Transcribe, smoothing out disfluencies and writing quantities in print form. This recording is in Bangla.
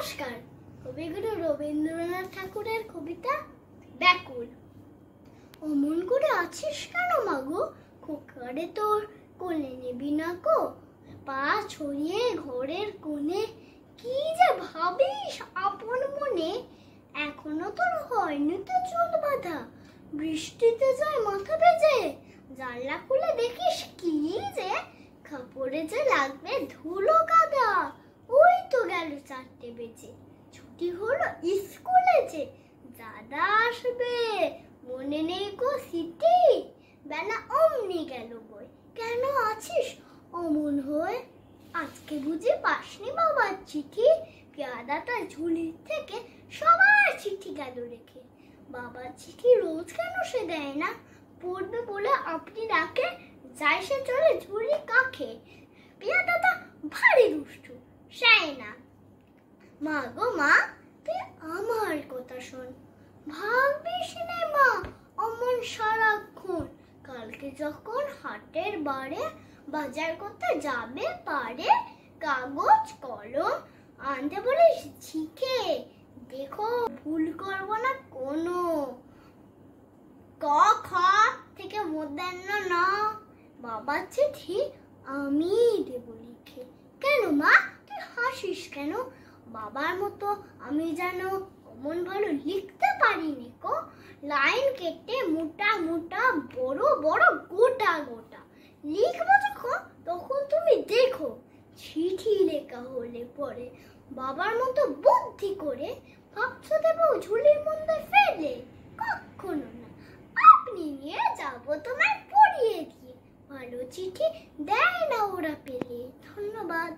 নমস্কার। কবিগুরু রবীন্দ্রনাথ ঠাকুরের কবিতা ব্যাকুল। অমন করে আছিস কেন মাগো, খোকারে তোর কোলে নেবি না কো? পা ছড়িয়ে ঘরের কোণে কি যে ভাবিস আপন মনে। এখনো তোর হয়নি তো চুল বাঁধা, বৃষ্টিতে যায় মাথা ভেজে। জানলা খুলে দেখিস কি যে কাপড়ে যে লাগবে ধুলো কাদা। ওই তো গেল 4টে বেজে, ছুটি হলো স্কুলে যে। দাদা আসবে মনে নেই গো সিটি, বেলা অমনি গেল বই। কেন আছিস অমন হয়ে, আজকে বুঝি পাসনি বাবার চিঠি? পেয়াদাটা ঝুলির থেকে সবার চিঠি গেল রেখে। বাবার চিঠি রোজ কেন সে দেয় না, পড়বে বলে আপনি ডাকে, যায় সে চলে ঝুলি কাকে। পেয়াদাটা ভারী দুষ্টু, চাই না। মা গো মা, তুই আমার কথা শোন, ভাববিস নে মা অমন সারাক্ষণ। কালকে যখন হাটের বারে বাজার করতে যাবে পারে, কাগজ কলম আনতে বলিস শিখে। দেখো ভুল করব না কোনো, ক খ থেকে মধ্যাহ্ন ন, বাবার চিঠি আমি দেব লিখে। কেন মা তুই হাসিস কেন, বাবার মতো আমি যেন অমন ভালো লিখতে পারিনি কো। লাইন কেটে মোটা মোটা বড় বড় গোটা গোটা লিখবো যখন, তখন তুমি দেখো। চিঠি লেখা হলে পরে বাবার মতো বুদ্ধি করে, ভাবছো দেবো ঝুলির মধ্যে ফেলে? কখনো না, আপনি নিয়ে যাবো তোমায় পড়িয়ে দিয়ে। ভালো চিঠি দেয় না ওরা পেলে। ধন্যবাদ।